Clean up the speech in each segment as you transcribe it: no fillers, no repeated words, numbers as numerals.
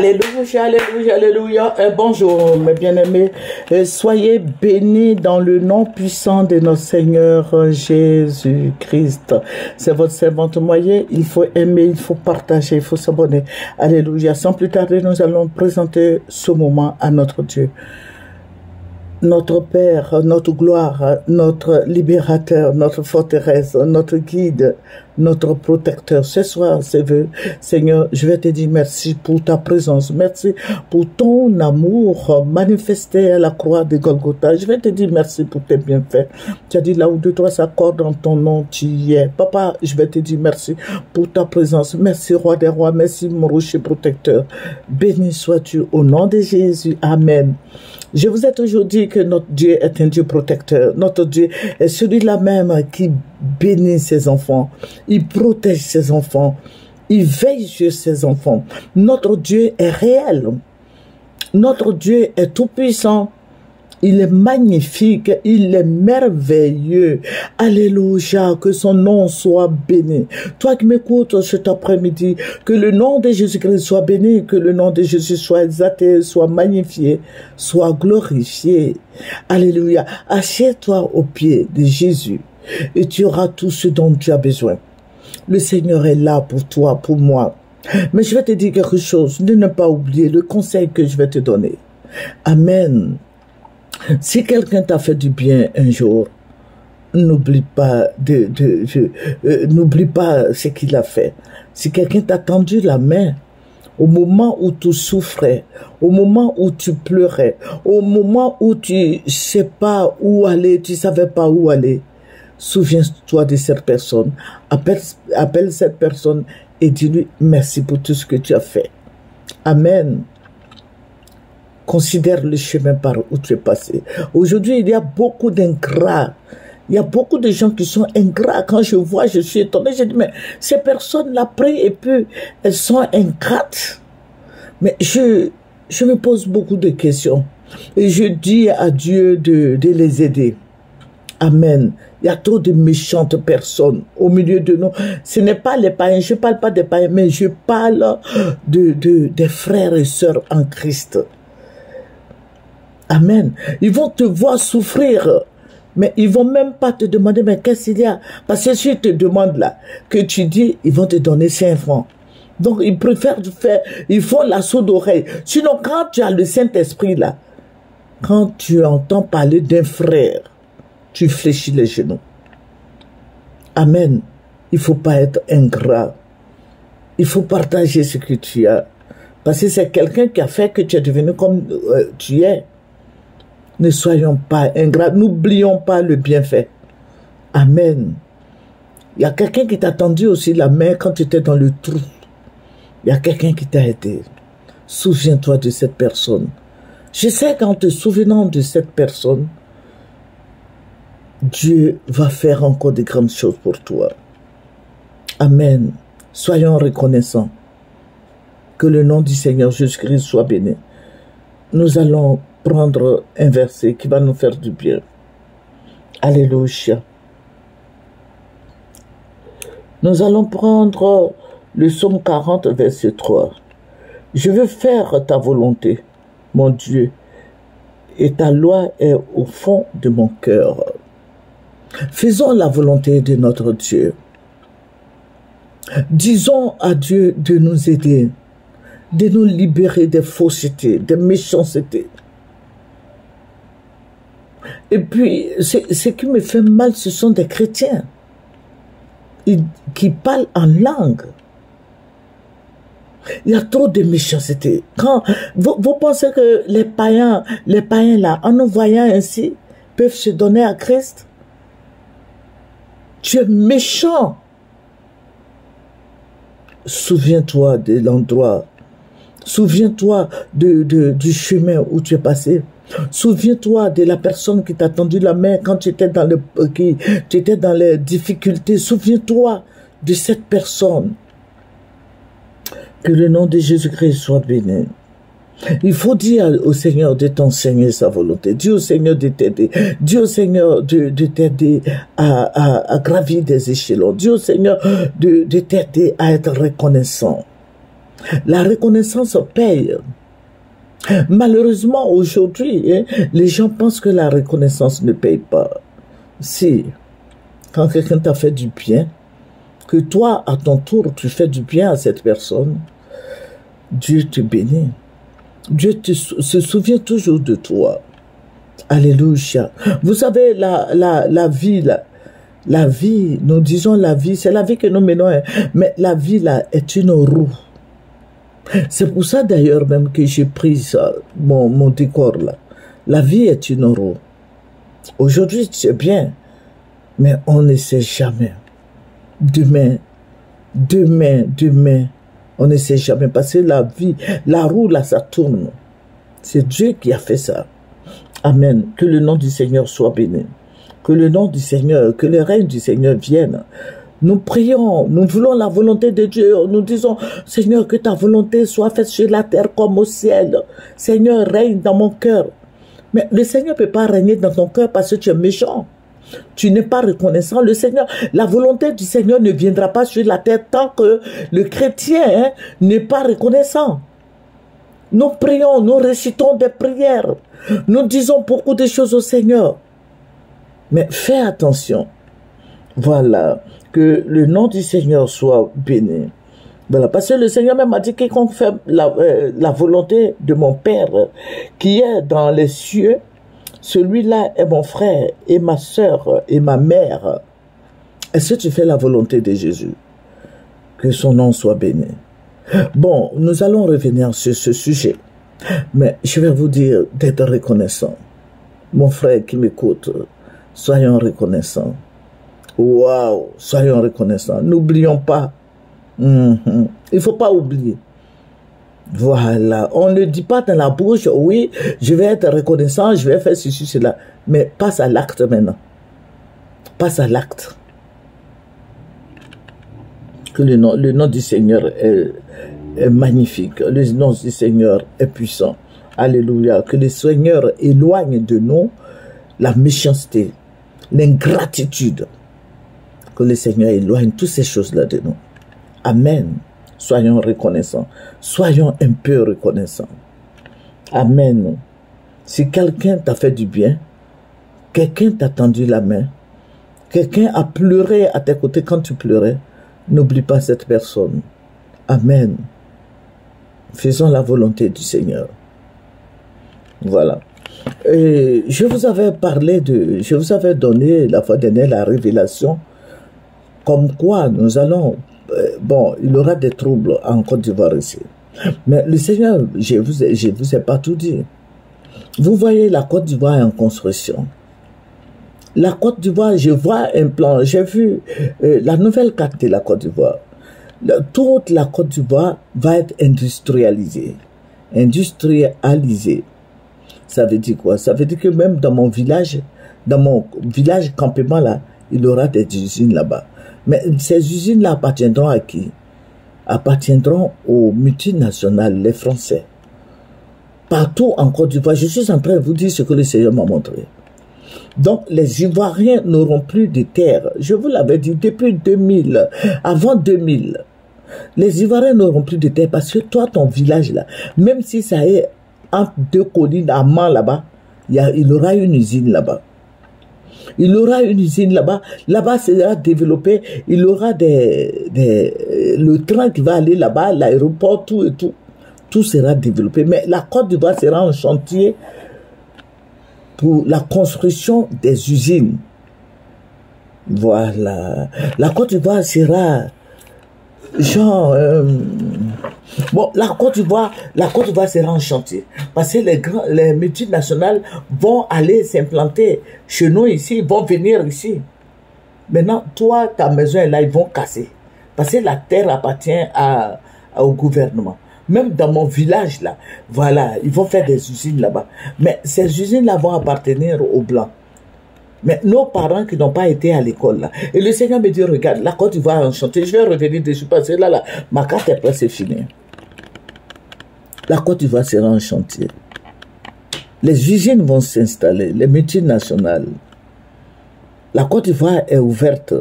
Alléluia, alléluia, alléluia. Bonjour mes bien-aimés. Soyez bénis dans le nom puissant de notre Seigneur Jésus-Christ. C'est votre servante moyen. Il faut aimer, il faut partager, il faut s'abonner. Alléluia. Sans plus tarder, nous allons présenter ce moment à notre Dieu. Notre Père, notre gloire, notre libérateur, notre forteresse, notre guide, notre protecteur. Ce soir, Seigneur, je vais te dire merci pour ta présence. Merci pour ton amour manifesté à la croix de Golgotha. Je vais te dire merci pour tes bienfaits. Tu as dit là où deux toi s'accordent dans ton nom, tu y es. Papa, je vais te dire merci pour ta présence. Merci, Roi des Rois. Merci, mon rocher protecteur. Béni sois-tu au nom de Jésus. Amen. Je vous ai toujours dit que notre Dieu est un Dieu protecteur. Notre Dieu est celui-là même qui bénit ses enfants. Il protège ses enfants. Il veille sur ses enfants. Notre Dieu est réel. Notre Dieu est tout-puissant. Il est magnifique, il est merveilleux. Alléluia, que son nom soit béni. Toi qui m'écoutes cet après-midi, que le nom de Jésus-Christ soit béni, que le nom de Jésus soit exalté, soit magnifié, soit glorifié. Alléluia. Assieds-toi aux pieds de Jésus et tu auras tout ce dont tu as besoin. Le Seigneur est là pour toi, pour moi. Mais je vais te dire quelque chose, ne pas oublier le conseil que je vais te donner. Amen. Si quelqu'un t'a fait du bien un jour, n'oublie pas n'oublie pas ce qu'il a fait. Si quelqu'un t'a tendu la main, au moment où tu souffrais, au moment où tu pleurais, au moment où tu sais pas où aller, tu savais pas où aller, souviens-toi de cette personne, appelle cette personne et dis-lui merci pour tout ce que tu as fait. Amen. Considère le chemin par où tu es passé. Aujourd'hui, il y a beaucoup d'ingrats. Il y a beaucoup de gens qui sont ingrats. Quand je vois, je suis étonné. Je dis, mais ces personnes-là prient et puis elles sont ingrates. Mais je me pose beaucoup de questions. Et je dis à Dieu de les aider. Amen. Il y a trop de méchantes personnes au milieu de nous. Ce n'est pas les païens. Je ne parle pas des païens, mais je parle des frères et sœurs en Christ. Amen. Ils vont te voir souffrir, mais ils vont même pas te demander, mais qu'est-ce qu'il y a? Parce que si ils te demandent là, que tu dis, ils vont te donner 5 francs. Donc, ils préfèrent ils font la sourde oreille. Sinon, quand tu as le Saint-Esprit là, quand tu entends parler d'un frère, tu fléchis les genoux. Amen. Il faut pas être ingrat. Il faut partager ce que tu as. Parce que c'est quelqu'un qui a fait que tu es devenu comme tu es. Ne soyons pas ingrats, n'oublions pas le bienfait. Amen. Il y a quelqu'un qui t'a tendu aussi la main quand tu étais dans le trou. Il y a quelqu'un qui t'a aidé. Souviens-toi de cette personne. Je sais qu'en te souvenant de cette personne, Dieu va faire encore de grandes choses pour toi. Amen. Soyons reconnaissants. Que le nom du Seigneur Jésus-Christ soit béni. Nous allons prendre un verset qui va nous faire du bien. Alléluia. Nous allons prendre le psaume 40, verset 3. Je veux faire ta volonté, mon Dieu, et ta loi est au fond de mon cœur. Faisons la volonté de notre Dieu. Disons à Dieu de nous aider, de nous libérer des faussetés, des méchancetés. Et puis, ce qui me fait mal, ce sont des chrétiens qui parlent en langue. Il y a trop de méchanceté. Quand vous pensez que les païens là, en nous voyant ainsi, peuvent se donner à Christ? Tu es méchant. Souviens-toi de l'endroit. Souviens-toi du chemin où tu es passé. Souviens-toi de la personne qui t'a tendu la main quand tu étais dans les difficultés. Souviens-toi de cette personne. Que le nom de Jésus-Christ soit béni. Il faut dire au Seigneur de t'enseigner sa volonté. Dis au Seigneur de t'aider. Dis au Seigneur de t'aider à gravir des échelons. Dis au Seigneur de t'aider à être reconnaissant. La reconnaissance paye. Malheureusement, aujourd'hui, hein, les gens pensent que la reconnaissance ne paye pas. Si, quand quelqu'un t'a fait du bien, que toi, à ton tour, tu fais du bien à cette personne, Dieu te bénit. Dieu se souvient toujours de toi. Alléluia. Vous savez, la vie, la vie, nous disons la vie, c'est la vie que nous menons, hein, mais la vie, là, est une roue. C'est pour ça, d'ailleurs, même que j'ai pris ça, mon décor, là. La vie est une roue. Aujourd'hui, c'est bien, mais on ne sait jamais. Demain, on ne sait jamais. Parce que la vie, la roue, là, ça tourne. C'est Dieu qui a fait ça. Amen. Que le nom du Seigneur soit béni. Que le nom du Seigneur, que le règne du Seigneur vienne. Nous prions, nous voulons la volonté de Dieu. Nous disons, Seigneur, que ta volonté soit faite sur la terre comme au ciel. Seigneur, règne dans mon cœur. Mais le Seigneur ne peut pas régner dans ton cœur parce que tu es méchant. Tu n'es pas reconnaissant. Le Seigneur, la volonté du Seigneur ne viendra pas sur la terre tant que le chrétien n'est pas reconnaissant. Nous prions, nous récitons des prières. Nous disons beaucoup de choses au Seigneur. Mais fais attention. Voilà. Que le nom du Seigneur soit béni. Voilà. Parce que le Seigneur même a dit quiconque fait la volonté de mon Père qui est dans les cieux, celui-là est mon frère et ma soeur et ma mère. Est-ce que tu fais la volonté de Jésus? Que son nom soit béni. Bon, nous allons revenir sur ce sujet. Mais je vais vous dire d'être reconnaissant. Mon frère qui m'écoute, soyons reconnaissants. Waouh, soyons reconnaissants. N'oublions pas. Il ne faut pas oublier. Voilà. On ne dit pas dans la bouche, oui, je vais être reconnaissant, je vais faire ceci, cela. Mais passe à l'acte maintenant. Passe à l'acte. Que le nom du Seigneur est magnifique. Le nom du Seigneur est puissant. Alléluia. Que le Seigneur éloigne de nous la méchanceté, l'ingratitude. Que le Seigneur éloigne toutes ces choses-là de nous. Amen. Soyons reconnaissants. Soyons un peu reconnaissants. Amen. Si quelqu'un t'a fait du bien, quelqu'un t'a tendu la main, quelqu'un a pleuré à tes côtés quand tu pleurais, n'oublie pas cette personne. Amen. Faisons la volonté du Seigneur. Voilà. Et je vous avais donné la fois dernière la révélation comme quoi nous allons, bon, il y aura des troubles en Côte d'Ivoire ici. Mais le Seigneur, je vous ai pas tout dit. Vous voyez, la Côte d'Ivoire est en construction. La Côte d'Ivoire, je vois un plan, j'ai vu la nouvelle carte de la Côte d'Ivoire. Toute la Côte d'Ivoire va être industrialisée. Industrialisée. Ça veut dire quoi? Ça veut dire que même dans mon village campement là, il y aura des usines là-bas. Mais ces usines-là appartiendront à qui? Appartiendront aux multinationales, les Français. Partout en Côte d'Ivoire, je suis en train de vous dire ce que le Seigneur m'a montré. Donc, les Ivoiriens n'auront plus de terre. Je vous l'avais dit depuis 2000, avant 2000. Les Ivoiriens n'auront plus de terre parce que toi, ton village là, même si ça est entre deux collines à Mans là-bas, il aura une usine là-bas. Il aura une usine là-bas. Là-bas, sera développé. Il aura le train qui va aller là-bas, l'aéroport, tout et tout. Tout sera développé. Mais la Côte d'Ivoire sera un chantier pour la construction des usines. Voilà. La Côte d'Ivoire sera genre... bon, la Côte d'Ivoire sera en chantier. Parce que les multinationales vont aller s'implanter chez nous ici, ils vont venir ici. Maintenant, toi, ta maison est là, ils vont casser. Parce que la terre appartient au gouvernement. Même dans mon village, là, voilà, ils vont faire des usines là-bas. Mais ces usines-là vont appartenir aux Blancs. Mais nos parents qui n'ont pas été à l'école, là. Et le Seigneur me dit, regarde, la Côte d'Ivoire est en chantier. Je vais revenir dessus parce que là, ma carte est presque finie. La Côte d'Ivoire sera en chantier. Les usines vont s'installer, les multinationales. La Côte d'Ivoire est ouverte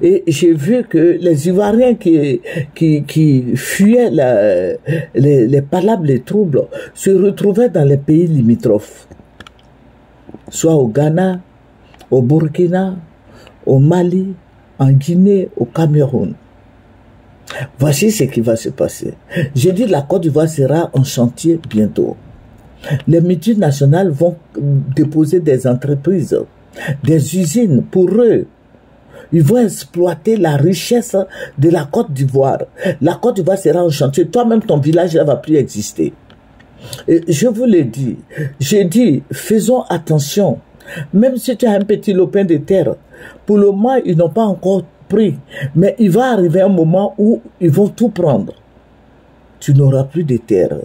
Et j'ai vu que les Ivoiriens qui fuyaient les palabres, les troubles, se retrouvaient dans les pays limitrophes. Soit au Ghana, au Burkina, au Mali, en Guinée, au Cameroun. Voici ce qui va se passer. J'ai dit la Côte d'Ivoire sera en chantier bientôt. Les multinationales vont déposer des entreprises, des usines pour eux. Ils vont exploiter la richesse de la Côte d'Ivoire. La Côte d'Ivoire sera en chantier. Toi-même, ton village ne va plus exister. Et je vous le dis. J'ai dit, faisons attention. Même si tu as un petit lopin de terre, pour le moment, ils n'ont pas encore pris. Mais il va arriver un moment où ils vont tout prendre. Tu n'auras plus de terre.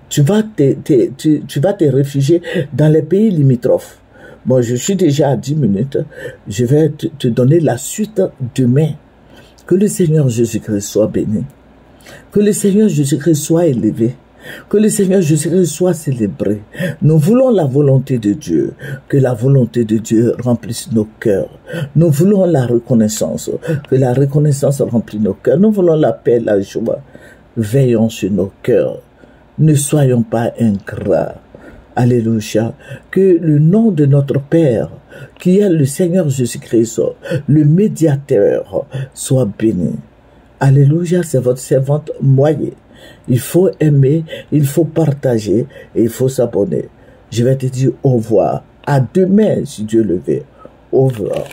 Tu vas te réfugier dans les pays limitrophes. Bon, je suis déjà à 10 minutes. Je vais te donner la suite demain. Que le Seigneur Jésus-Christ soit béni. Que le Seigneur Jésus-Christ soit élevé. Que le Seigneur Jésus-Christ soit célébré. Nous voulons la volonté de Dieu. Que la volonté de Dieu remplisse nos cœurs. Nous voulons la reconnaissance. Que la reconnaissance remplisse nos cœurs. Nous voulons la paix, la joie. Veillons sur nos cœurs. Ne soyons pas ingrats. Alléluia. Que le nom de notre Père, qui est le Seigneur Jésus-Christ, le médiateur, soit béni. Alléluia, c'est votre servante Moyé. Il faut aimer, il faut partager et il faut s'abonner. Je vais te dire au revoir. À demain, si Dieu le veut. Au revoir.